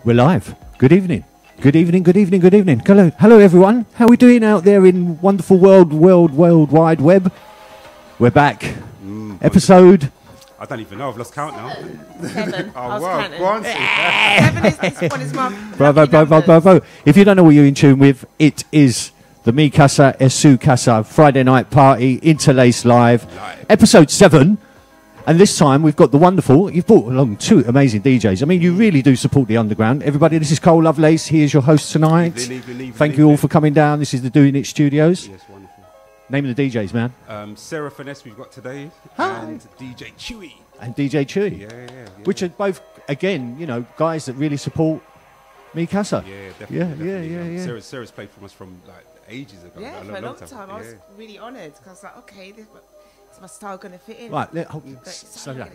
We're live. Good evening. Good evening, good evening, good evening. Hello everyone. How are we doing out there in wonderful world wide web? We're back. Episode... I don't even know. I've lost count now. 7. Oh, I was wow. counting. Go on, 7 is this one is my Bravo. If you don't know what you're in tune with, it is the Casa Es Su Casa Friday night party, InTeRLaceD live, episode 7. And this time we've got the wonderful, you've brought along 2 amazing DJs. I mean, you really do support the underground. Everybody, this is Cole Lovelace. He is your host tonight. Thank you all for coming down. This is the Doing It Studios. Yes, wonderful. Name of the DJs, man. Sarah Finesse we've got today. Hi. And DJ Chewy. And DJ Chewy. Yeah. Which are both, again, you know, guys that really support Casa. Yeah, definitely. Yeah. Sarah's played for us from like ages ago. Yeah, like, for a long time. I was really honoured because I was like, okay, is my style going to fit in? Right, Slow down.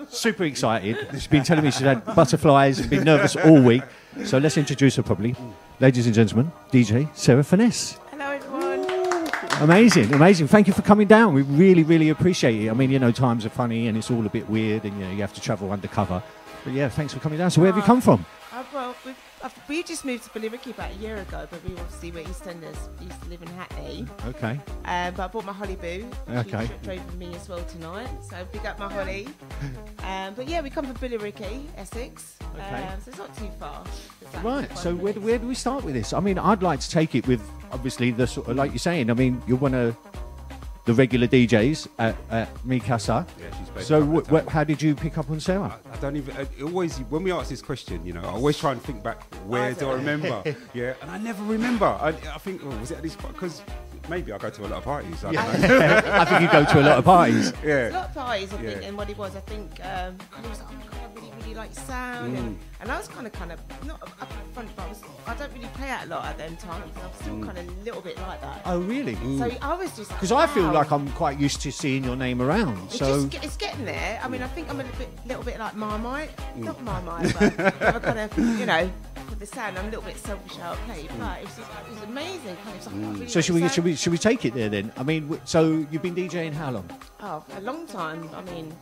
Super excited. She's been telling me she's had butterflies and been nervous all week. So let's introduce her properly. Ladies and gentlemen, DJ Sarah Finesse. Hello, everyone. Amazing. Thank you for coming down. We really appreciate it. I mean, you know, times are funny and it's all a bit weird and, you know, you have to travel undercover. But yeah, thanks for coming down. So where have you come from? Well, we just moved to Billericay about a year ago, but we obviously were EastEnders. We used to live in Hackney. Okay. But I bought my Holly Boo. Okay. She drove with me as well tonight, so big up my Holly. But yeah, we come from Billericay, Essex. Okay. So it's not too far. Right, so where do we start with this? I mean, I'd like to take it with, obviously, the sort of, like you're saying, I mean, you're one of the regular DJs at Casa. Yeah, she's played. So how did you pick up on Sarah? I don't even, always, when we ask this question, you know, I always try and think back, where do I remember? Yeah, and I never remember. I think, was it at this, because maybe I go to a lot of parties. I don't know. I think you go to a lot of parties. A lot of parties, I think, and what it was, I think, he was like, oh my God, I really like your sound. And I was kind of, not up front, but I don't really play out a lot at them times. I'm still kind of a little bit like that. Oh, really? So I was just like, because I feel like I'm quite used to seeing your name around. It's getting there. I mean, I think I'm a little bit like Marmite. Not Marmite, but I'm kind of, you know, with the sound, I'm a little bit selfish how I play, but it was amazing. Kind of really so should we take it there then? I mean, so you've been DJing how long? Oh, a long time. I mean,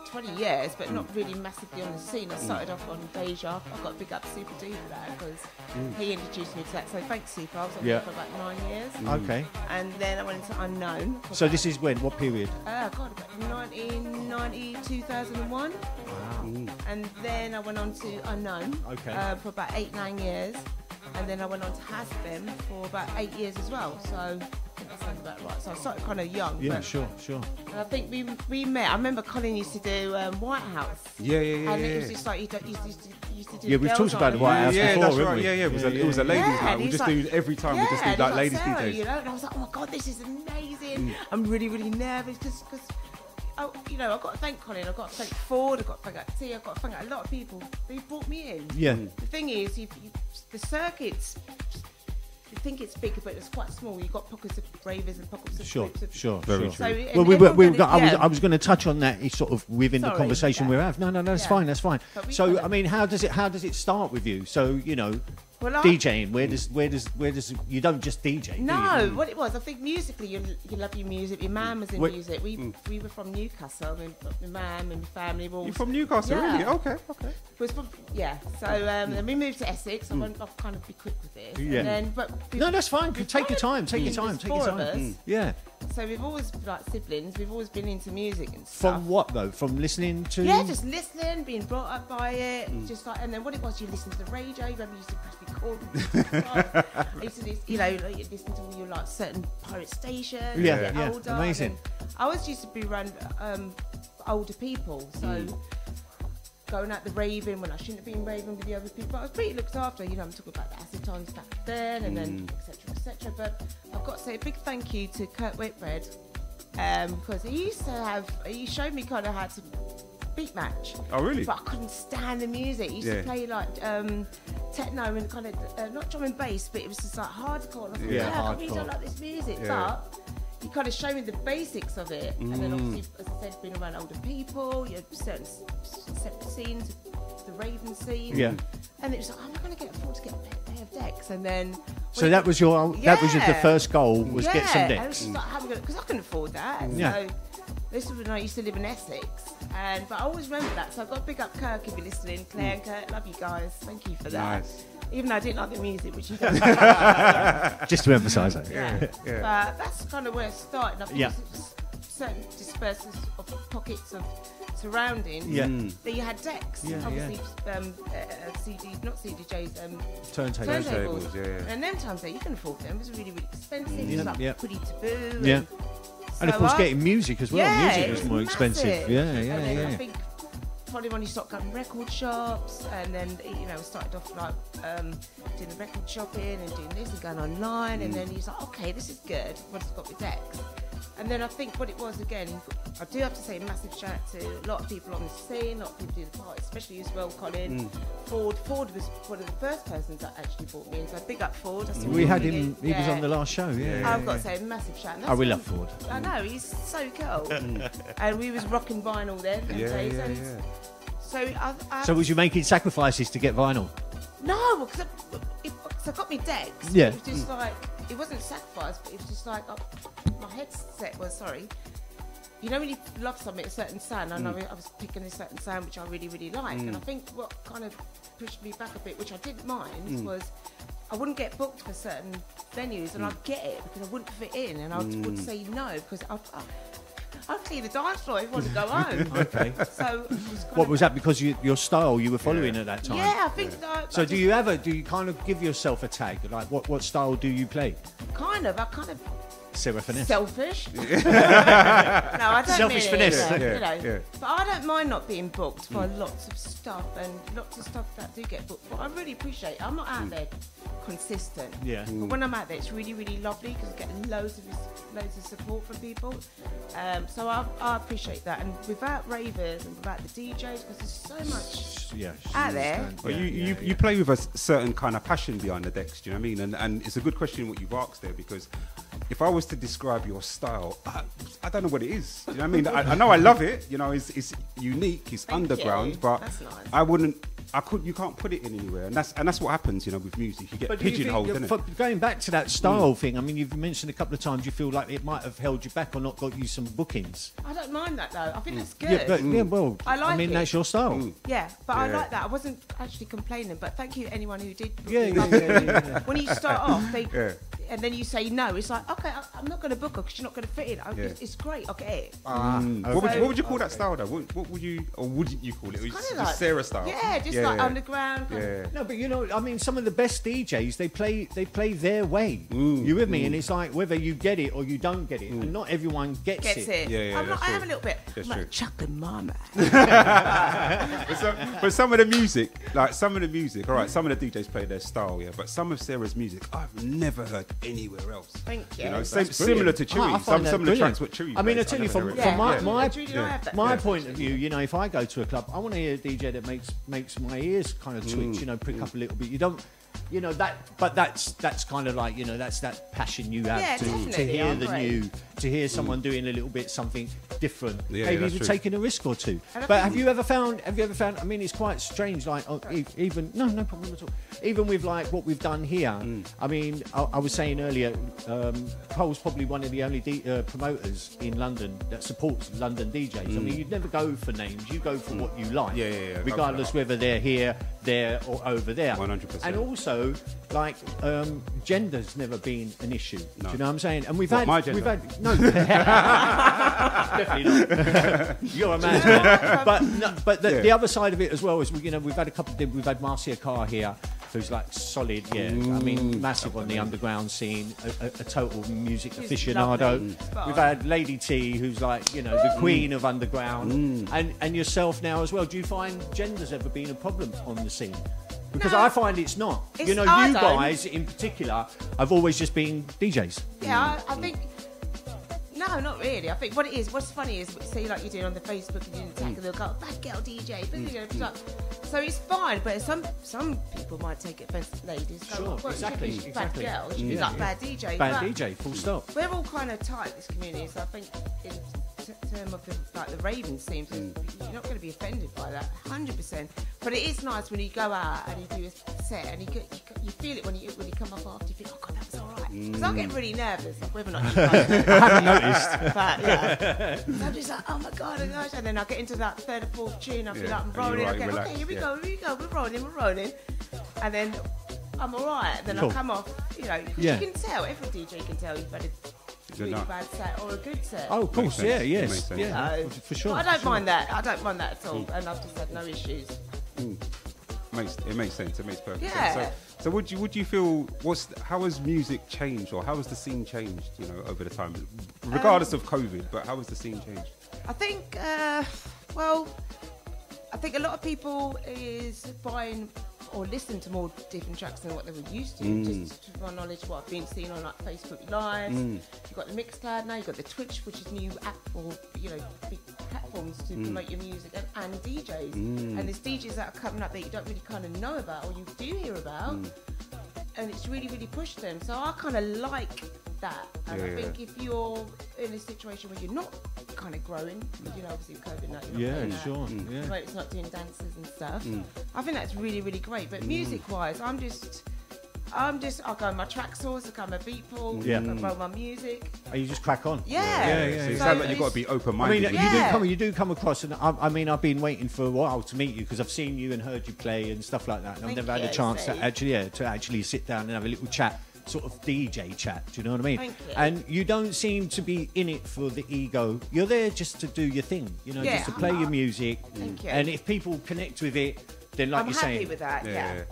20 years, but not really massively on the scene. I started off on Deja. I've got to big up Super D for that because he introduced me to that. So thanks, Super. I was on there for about 9 years. Okay. And then I went into Unknown. So this is when? What period? God, about 1990, 2001. Wow. And then I went on to Unknown for about 8-9 years. And then I went on to Hasbim for about 8 years as well. So I think that sounds about right. So I started kind of young. Yeah, sure. And I think we met. I remember Colin used to do White House. Yeah. And it was just like he used to do. Yeah, we've talked about the White House before, that's right. We? Yeah. It was a ladies' night. We just do every time. We just do like ladies' DJs. You know, and I was like, oh my God, this is amazing. I'm really nervous because. You know, I've got to thank Colin, I've got to thank Ford, I've got to thank T, I've got to thank a lot of people who brought me in. Yeah. The thing is, the circuits, you think it's big, but it's quite small. You've got pockets of ravers and pockets of groups of... Sure. Very true. So, I was going to touch on that sort of within the conversation we're having. No, that's fine. So, I mean, how does it start with you? So, you know... Well, DJing, where does you don't just DJ? No, do you? what it was, I think musically you love your music. Your man was in music. We were from Newcastle. I mean, my man and my family were all. You're from Newcastle, really? Okay. So then we moved to Essex. I'll kind of be quick with this. Yeah. And then, no, that's fine. Take your time. Take your time. Yeah. So we've always, like siblings, we've always been into music and stuff. From what though? From listening to? Yeah, just listening, being brought up by it. Just like, and then what it was, you listen to the radio. You remember you used to press record. I used to, you know, you listen to all your like certain pirate stations. Yeah. Older, Amazing. I always used to be around older people, so. Going out the raving when I shouldn't have been raving with the other people. I was pretty looked after, you know, I'm talking about the acid times back then and then etc. But I've got to say a big thank you to Kurt Whitbread because he showed me kind of how to beat match. Oh, really? But I couldn't stand the music. He used to play like techno and kind of, not drum and bass, but it was just like hardcore. And I was like, I really don't like this music. But he kind of showed me the basics of it, and then obviously, as I said, being around older people, you had certain separate scenes, the raving scene, and it was like, I'm not going to afford to get a pair of decks, and then. So that was your the first goal was get some decks. And it was just like, because I couldn't afford that. And so this was when I used to live in Essex, But I always remember that. So I've got to big up Kirk if you're listening. Claire and Kurt, love you guys. Thank you for that. Nice. Even though I didn't like the music, which you don't. Just to emphasise that. Yeah. But that's kind of where it started. I think it's certain dispersals of pockets of surrounding. That you had decks. Obviously, turntables. And them times there, you can afford them. It was really, really expensive. It was like pretty taboo. And of course, getting music as well. Yeah, Music was more expensive. I think probably when you start going to record shops, and then started off like doing the record shopping and doing this and going online, and then he's like, okay, this is good. Once I've got the decks, and then I think what it was again, I do have to say a massive shout out to a lot of people on the scene, a lot of people doing the party, especially as well, Colin. Ford was one of the first persons that actually brought me in, so big up Ford. We had him, he was on the last show, I've got to say a massive shout out. We love Ford. I know, he's so cool. And we was rocking vinyl then. So was you making sacrifices to get vinyl? No, because I got me decks. Yeah. It was just like, it wasn't sacrifice, but it was just like, my headset was, sorry. You know when you love something, a certain sound, I know I was picking a certain sound which I really, really like. And I think what kind of pushed me back a bit, which I didn't mind, was I wouldn't get booked for certain venues, and I'd get it because I wouldn't fit in, and I would say no because I'd clear the dance floor if I wanted to go home. Okay. So was that because your style you were following at that time? Yeah, I think so. Do you kind of give yourself a tag? Like what style do you play? I kind of Sarah Finesse. Selfish. No, I don't Selfish mean finesse. it, But I don't mind not being booked for lots of stuff and lots of stuff that do get booked. But I really appreciate it. I'm not out there consistent. Yeah. But when I'm out there, it's really, really lovely because I get loads of support from people. So I appreciate that. And without ravers and without the DJs, because there's so much out there. Well, you play with a certain kind of passion behind the decks. Do you know what I mean? And it's a good question what you've asked there, because if I was to describe your style, I don't know what it is. You know what I mean? I know I love it. You know, it's unique, it's underground, but that's nice. You can't put it in anywhere, and that's what happens. You know, with music, you get pigeonholed, isn't it? Going back to that style thing, I mean, you've mentioned a couple of times you feel like it might have held you back or not got you some bookings. I don't mind that though. I think that's good. I like. I mean, that's your style. Yeah, but I like that. I wasn't actually complaining, but thank you anyone who did. Yeah. When you start off, and then you say no, it's like, okay, I'm not going to book her because she's not going to fit in. It's great, I'll get it. What would you call that style though? What would you, or wouldn't you call it? It was just Sarah style. Yeah, just like underground. No, but you know, I mean, some of the best DJs, they play their way. You with me? And it's like whether you get it or you don't get it, and not everyone gets it. Yeah, I am a little bit like chocolate mama. But some of the music, all right, some of the DJs play their style, but some of Sarah's music I've never heard anywhere else. Thank you. You know, similar to Chewy. Some of the tracks what Chewy plays. I mean, I tell you, from my point of view, you know, if I go to a club, I want to hear a DJ that makes my ears kind of twitch, you know, prick up a little bit. You don't, you know, but that's kind of like, you know, that's that passion you have to hear the new, to hear someone doing a little bit something different, maybe even taking a risk or two. But have you ever found? I mean, it's quite strange. Like even no problem at all. Even with like what we've done here. I mean, I was saying earlier, Cole's probably one of the only promoters in London that supports London DJs. I mean, you'd never go for names. You go for what you like, regardless whether they're here, there, or over there. 100%. And also, like, gender's never been an issue. Do you know what I'm saying? And we've had no, definitely not. You're a man. But the other side of it as well is, you know, we've had Marcia Carr here, who's like solid, I mean, massive on the underground scene, a total music aficionado. We've had Lady T, who's like, you know, the queen of underground, and yourself now as well. Do you find gender's ever been a problem on the scene? Because I find it's not. You know, you guys in particular have always just been DJs. Yeah, I think. No, not really. I think what's funny is, say like you're doing on the Facebook and you're in the tag and they'll go, bad girl DJ, so it's fine, but some people might take offence, ladies. Sure, exactly. Bad girl, she's like bad DJ. Bad DJ, full stop. We're all kind of tight, this community, so I think in term of the raving scene. So you're not going to be offended by that, 100%. But it is nice when you go out and you do a set and you feel it when you come up after. You think, oh God, that was all right. Because I get really nervous, whether or not you guys know. I haven't noticed. But yeah, so I'm just like, oh my God, and then I get into that third or fourth tune. I feel like I'm rolling. Right, I go, relax, okay, here we go, we're rolling, and then I'm all right. Then I come off, you can tell. Every DJ can tell you've had a really bad set or a good set. Oh, of course, yeah, yes, yeah, for sure. I don't mind that. I don't mind that at all, and I've just had no issues. It makes sense. It makes perfect Yeah. sense. So would you feel? How has music changed, or how has the scene changed? Over the time, regardless of COVID, but how has the scene changed? I think, I think a lot of people is buying or listen to more different tracks than what they were used to. Just to my knowledge, what I've been seeing on like Facebook Live. You've got the Mixcloud now. You've got the Twitch, which is new app or big platforms to promote your music and DJs. And there's DJs that are coming up that you don't really kind of know about or you do hear about, and it's really really pushed them. So I kind of like that, and I think if you're in a situation where you're not kind of growing, obviously with COVID now, it's not doing dances and stuff. I think that's really really great. But music wise, I'll go on my track source, I'll go on my beat pool, I'll roll my music. Oh, you just crack on. Yeah. So it sounds like you've got to be open-minded. You do come across, and I've been waiting for a while to meet you because I've seen you and heard you play and stuff like that, and I've never had a chance to actually sit down and have a little chat. Sort of DJ chat, do you know what I mean? Thank you. And you don't seem to be in it for the ego. You're there just to do your thing, just to play your music. Thank you. And if people connect with it, then like I'm you're saying, happy with that,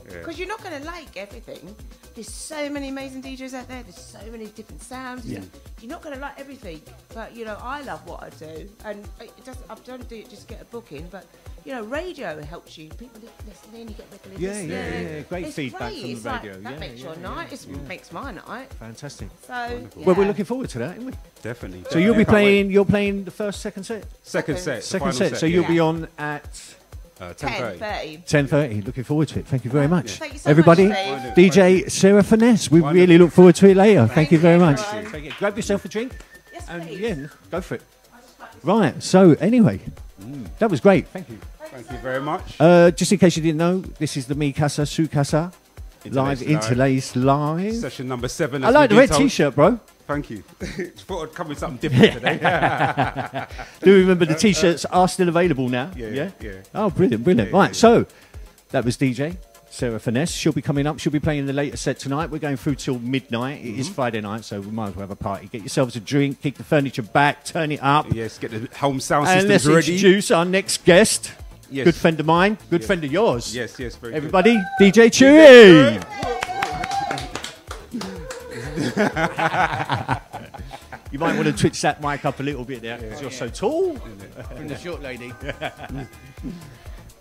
because you're not going to like everything. There's so many amazing DJs out there. There's so many different sounds. You're not going to like everything, but I love what I do, and I don't do it just to get a booking, but. Radio helps you. People listen in, you get regular listening. Yeah. Great feedback from the radio. That makes your night. It makes my night. Fantastic. So, well, we're looking forward to that, aren't we? Definitely. So you'll be playing. You're playing the second set. Second set. So you'll be on at 10:30. 10:30. Looking forward to it. Thank you very much, Thank you so everybody. much, DJ Sarah Finesse. We really look forward to it later. Thank you very much. everyone. Thank you. Grab yourself a drink. Yes, And please. go for it. Right. So anyway, that was great. Thank you. Thank you very much. Just in case you didn't know, this is the Casa Es Su Casa live InTeRLaceD live. Session number 7. I like the red T-shirt, bro. Thank you. Thought I'd come with something different today. Do you remember the T-shirts are still available now? Yeah. Oh, brilliant. Right. So that was DJ Sarah Finesse. She'll be coming up. She'll be playing the later set tonight. We're going through till midnight. It is Friday night, so we might as well have a party. Get yourselves a drink, kick the furniture back, turn it up. Yes, get the home sound And systems let's ready. introduce our next guest. Yes. Good friend of mine, good friend of yours. Yes, very Everybody, DJ Chewy. You might want to twitch that mic up a little bit there because you're so tall. From the short lady.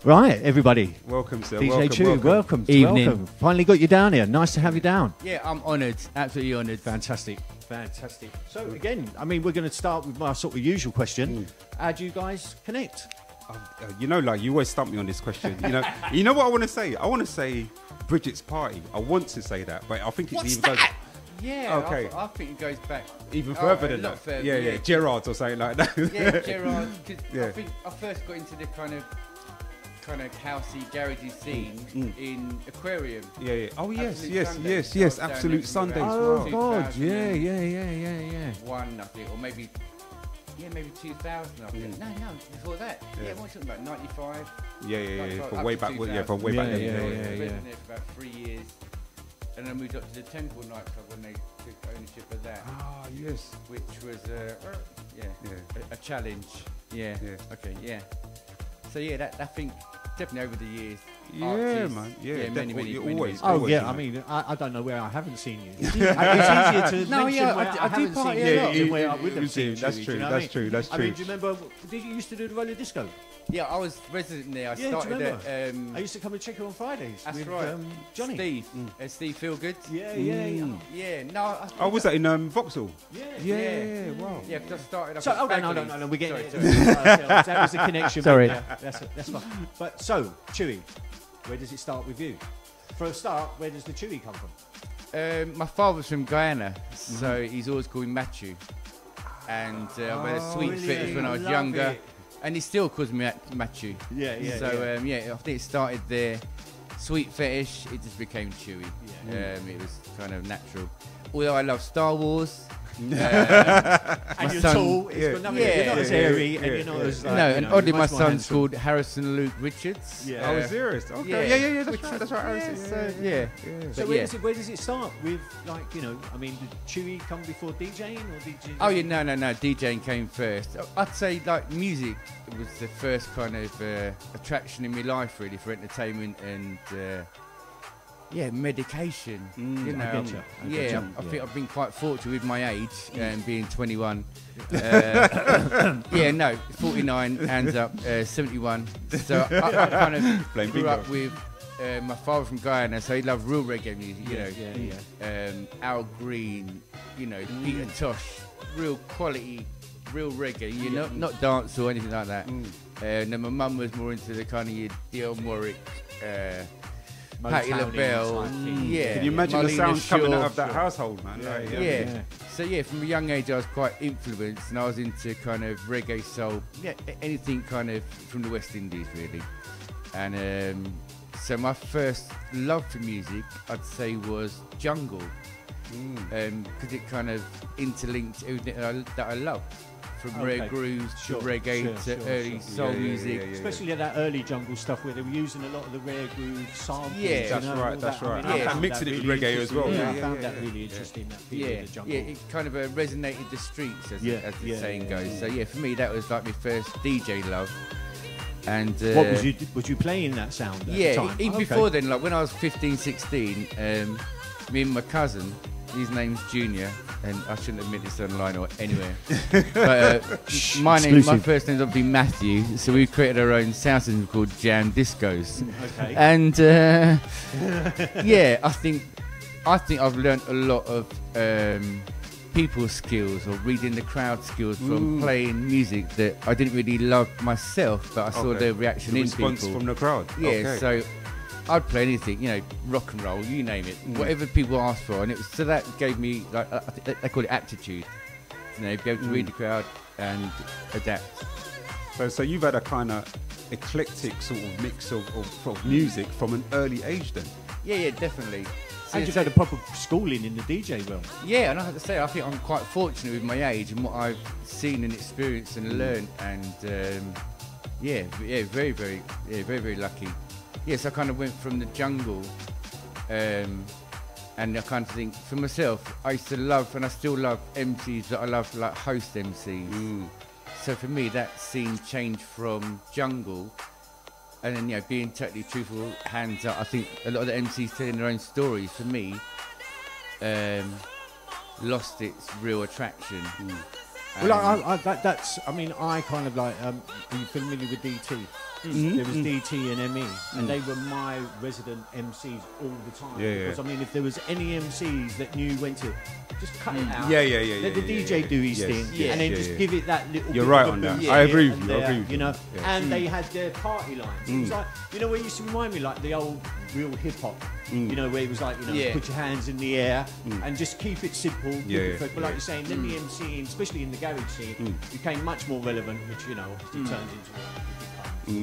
Right, everybody. Welcome, sir. DJ Chewy, welcome. Evening. Welcome. Finally got you down here. Nice to have you down. Yeah, I'm honoured. Absolutely honoured. Fantastic. So again, we're going to start with my sort of usual question. How do you guys connect? you always stump me on this question. You know what I want to say? I want to say Bridget's party. I want to say that, but I think it even goes. Yeah, Okay. I think it goes back Even further a than lot that. further, Yeah, Gerard's or something like that. Yeah, Gerard. 'Cause Yeah. I think I first got into the kind of housey, garagey scene in Aquarium. Yeah. Oh yes, Absolute yes, Sundays. yes, I yes. was down Absolute there Sundays. from Oh about Wow. God, yeah. One, I think, or maybe 2000. I think. No, before that. Yeah, what are we talking about? 95. Yeah. From Up way to back. 2000. From way back then. Yeah. I was resident there for about 3 years, and I moved up to the Temple nightclub when they took ownership of that, Ah, yes. which was a challenge. Yeah. Okay. Yeah. So that I think definitely over the years. Yeah, artists, man. Yeah, many, definitely. many Always. years. Oh yeah, you I know. mean, I don't know where I haven't seen you. It's easier to No, mention yeah, where I do haven't party seen a you lot. than where I would have seen you. That's do true, you know that's what true, that's I mean, true. do you remember? Did you used to do the roller disco? Yeah, I was resident there. I Yeah, do you started remember? at. I used to come and check you on Fridays. That's with, right. Johnny. Steve. Steve Feelgood. Yeah. Yeah. No. Oh, was that in Vauxhall? Yeah. Wow. Yeah, because I started up. So, at no, Bagley's. we're getting Sorry. that was the connection. Sorry. That's fine. But so, Chewy, where does it start with you? For a start, where does the Chewy come from? My father's from Guyana, so he's always called me Matthew. and I had a sweet fetish when I was younger, and it still calls me Machu. So I think it started there. Sweet fetish, it just became Chewy. It was kind of natural. Although I love Star Wars. And you're tall, you're not as airy, and you're not as... and oddly my son's called Harrison Luke Richards. Oh, serious? Okay. That's right, Harrison. So where does it start with, like, you know, I mean, did Chewy come before DJing, or did you... Oh, yeah, no, DJing came first. I'd say, like, music was the first kind of attraction in my life, really, for entertainment and... medication. You know, I think I've been quite fortunate with my age, being 21. 49, hands up, 71. So I kind of grew up with my father from Guyana, so he loved real reggae music. You know, Al Green, you know, Peter Tosh, real quality, real reggae. You know, not dance or anything like that. And then my mum was more into the kind of your Dale Warwick. Patti LaBelle, Can you imagine the sounds coming out of that household, man? So from a young age I was quite influenced, and I was into kind of reggae, soul, anything kind of from the West Indies, really. And so my first love for music, I'd say, was jungle, because it kind of interlinked everything that I love. From rare grooves to reggae to early soul music. Especially that early jungle stuff where they were using a lot of the rare groove samples. That's right. And mixing it with reggae as well. I found that really interesting, that period of the jungle. It kind of resonated the streets, as the saying goes. So for me that was like my first DJ love. And what was you playing that sound at the time? Even before then, like when I was 15, 16, me and my cousin, his name's Junior, and I shouldn't admit this online or anywhere. But my first name's obviously Matthew, so we created our own sound system called Jam Discos. And I think I've learnt a lot of people skills or reading the crowd skills from playing music that I didn't really love myself, but I saw the reaction in people. Response from the crowd. So I'd play anything, you know, rock and roll, you name it, whatever people asked for, and so that gave me, like, I think they call it aptitude, you know, be able to read the crowd and adapt. So you've had a kind of eclectic sort of mix of music from an early age, then? Yeah, definitely. So and you've had a proper schooling in the DJ world. Yeah, and I have to say, I think I'm quite fortunate with my age and what I've seen and experienced and learned, and very, very lucky. Yes, I kind of went from the jungle, and I kind of think, for myself, I used to love, and I still love MCs that I love, like host MCs. So for me, that scene changed from jungle, and then, being totally truthful, hands up, I think a lot of the MCs telling their own stories, for me, lost its real attraction. Well, I kind of like, are you familiar with DT? There was DT and ME, and they were my resident MCs all the time. Because I mean, if there was any MCs that knew when to just cut it out, let the DJ do his thing, and then just give it that little. You're right on that. I agree with you. You know, and they had their party lines. It was like, you know, where it used to remind me like the old real hip hop. You know, where it was like, you know, put your hands in the air and just keep it simple. But like you're saying, then the MCing, especially in the garage scene, became much more relevant, which, you know, obviously turns into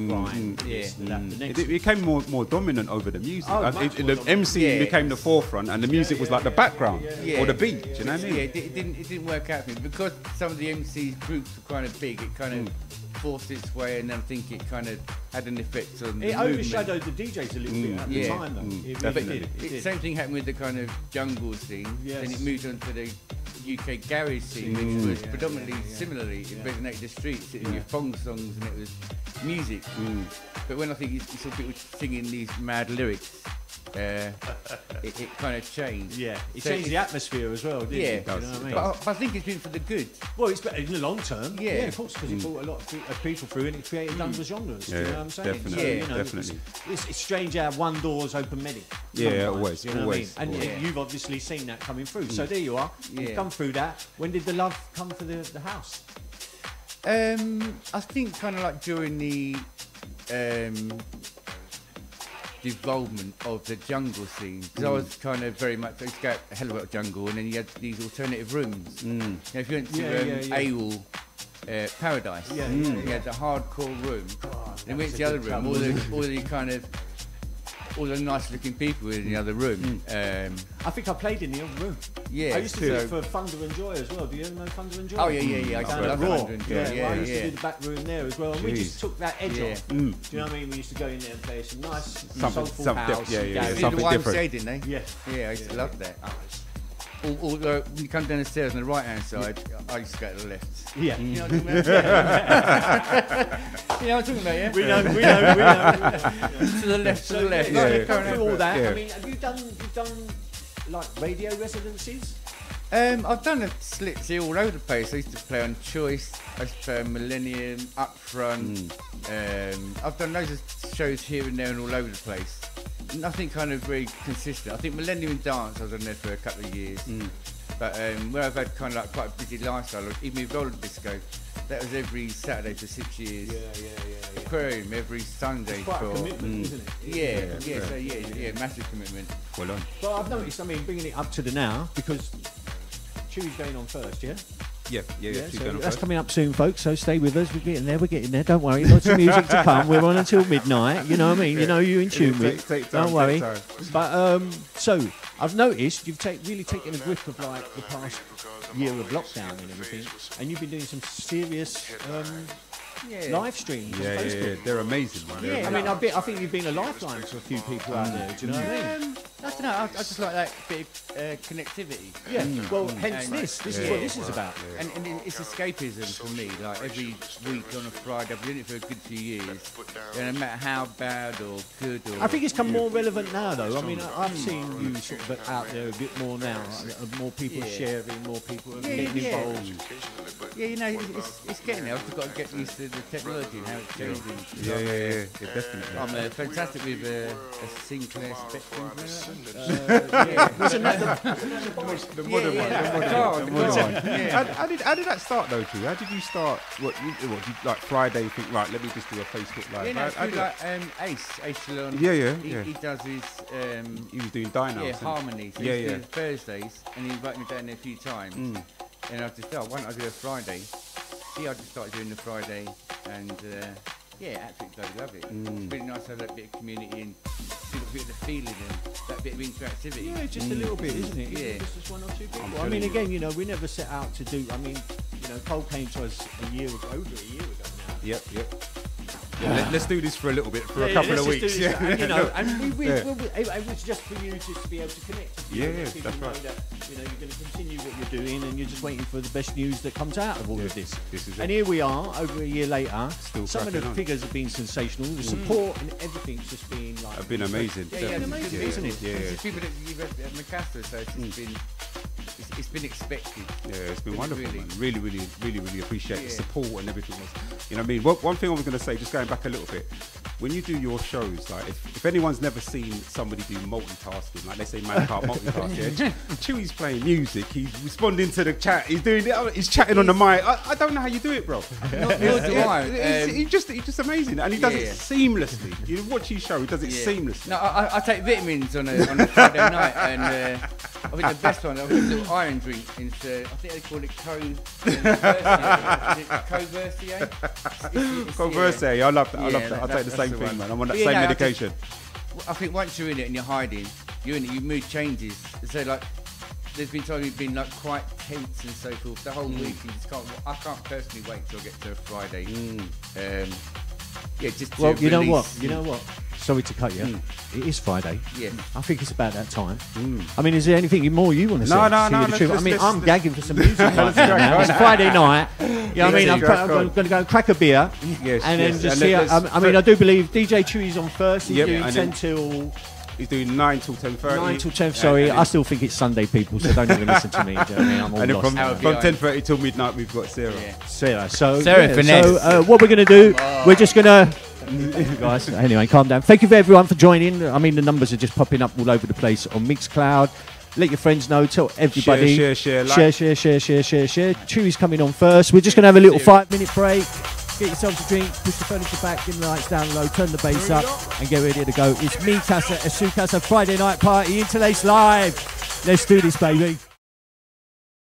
grime. It became more dominant over the music. The MC became the forefront, and the music was like the background or the beat. Do you know what I mean? It didn't work out for me because some of the MC groups were kind of big. It kind of forced its way, and I think it kind of had an effect on the movement. Overshadowed the DJs a little bit at the time, though. It really did. Same thing happened with the kind of jungle scene. Then it moved on to the UK garage scene, which was predominantly similarly. It resonated the streets, it was your thong songs, and it was music. But when I think you saw people singing these mad lyrics, it kind of changed. It changed the atmosphere as well, didn't it? You know what I mean? But I think it's been for the good. Well, it's better in the long term. Yeah, of course, because it brought a lot of people through, and it created other genres. Do you know what I'm saying? Definitely. So, Definitely. It's strange how one door's open many. Always. You know what I mean? And you've obviously seen that coming through. So there you are. You've come through that. When did the love come for the house? I think kind of like during the development of the jungle scene. Because I was kind of very much, I used to go a hell of a lot of jungle, and then you had these alternative rooms. You know, if you went to AWOL Paradise, you had the hardcore room, then went to the other room, all the kind of, all the nice looking people in the other room. I think I played in the other room. Yeah, I used to do it for Thunder and Joy as well. Do you know Thunder and Joy? Oh yeah. I used to love Thunder and Joy. I used to do the back room there as well, and we just took that edge off. Do you know what I mean? We used to go in there and play some nice soulful house. They did the YMCA, didn't they? Yeah, I used to love that. Although when you come down the stairs on the right hand side, I used to go to the left. Yeah. You know what I'm talking about? You know what I'm talking about, yeah? We know. To the left, to the left. Through all that. I mean, have you done like radio residencies? I've done slits here all over the place. I used to play on Choice, I used to play on Millennium, Upfront. I've done loads of shows here and there and all over the place. Nothing kind of very consistent. I think Millennium and Dance, I was on there for a couple of years. But where I've had kind of like quite a busy lifestyle, even with roller disco, that was every Saturday for 6 years. Aquarium every Sunday. It's quite a commitment, isn't it? Yeah, massive commitment. Well done. But I've noticed, I mean, bringing it up to the now, because Chewy's going on first, yeah? Yeah. So that's coming up soon, folks. So stay with us. We're getting there. Don't worry. Lots of music to come. We're on until midnight. You know what I mean? You know you're in tune with. Don't worry. But so I've noticed you've really taken a grip of like the past year of lockdown and everything, and you've been doing some serious live streams on Facebook. They're amazing. I mean, I think you've been a lifeline to a few people out there. Do you know what I mean? I don't know. I just like that bit of connectivity. Yeah. Well, hence this. This is what this is about. And it's escapism for me. Like every week on a Friday, I've been doing it for a good few years. No matter how bad or good or. I think it's come more relevant now, though. I mean, I've seen you sort of out there a bit more now. More people sharing, more people getting involved. Yeah, you know, it's getting there. I've just got to get used to the technology and how it's changing. Yeah, definitely. I'm fantastic with a Sinclair Spectrum. Wasn't that the modern one? How did that start though, Chewy? How did you start? What you like Friday? Think right? Let me just do a Facebook live. Yeah, Ace Shalon. He does his. He was doing Dino. Harmony. So he's doing Thursdays, and he invited me down there a few times. And I just thought, why don't I do a Friday? I just started doing the Friday, and absolutely bloody love it. It's really nice to have that bit of community and see a bit of the feeling and that bit of interactivity. Yeah, just a little bit, isn't it? Yeah. Just one or two people. I mean, again, you know, we never set out to do. I mean, you know, Cole came to us over a year ago now. Yep. Yeah, let's do this for a little bit, for a couple of weeks. And, you know, and it was just for you just to be able to connect. That's right. That, you know, you're going to continue what you're doing, and you're just waiting for the best news that comes out of all of this. And here we are, over a year later. Still some of the figures have been sensational. The support and everything's just been like. Have been amazing. It's amazing, isn't it? It's people that you've had at Macasta, so it's been expected. Yeah, it's been wonderful, man. Really appreciate the support and everything else. You know what I mean? One thing I was going to say, just going back a little bit, when you do your shows, like if anyone's never seen somebody do multitasking, like they say man can't multitask, Chewy's playing music, he's responding to the chat, he's chatting on the mic. I don't know how you do it, bro. Nor do I. He's just amazing, and he does it seamlessly. You watch his show, he does it seamlessly. No, I take vitamins on a Friday night, and I think the best one, I think a little iron drink. I think they call it Coversier. Coversier, I love that. I take the same thing, man. I'm on that same medication. I think once you're in it and you're hiding, your mood changes. So like, there's been times you've been like quite tense and so forth. The whole week, you just can't. I can't personally wait till I get to a Friday. You know what? Sorry to cut you. It is Friday. Yeah. I think it's about that time. I mean, is there anything more you want to say? No. I mean, I'm gagging for some music right now. It's Friday night. You know what I mean? I'm going to go and crack a beer. And then just see. I mean, I do believe DJ Chewy's on first. He's doing 10 till... He's doing 9 till 10:30. 9 till 10. Sorry, I still think it's Sunday, people. So don't even listen to me. You know what I mean? I'm all and lost. From 10:30 till midnight, we've got Sarah. Sarah. So Sarah Finesse. So what we're going to do? We're just going to. Guys, anyway, calm down. Thank you for everyone for joining. I mean, the numbers are just popping up all over the place on Mixcloud. Let your friends know. Tell everybody. Share. Chewy's coming on first. We're just going to have a little 5-minute break. get yourselves a drink, push the furniture back, dim the lights down low, turn the bass up, and get ready to go. It's me, Casa Es Su Casa, Friday night party, InTeRLaceD live. Let's do this, baby.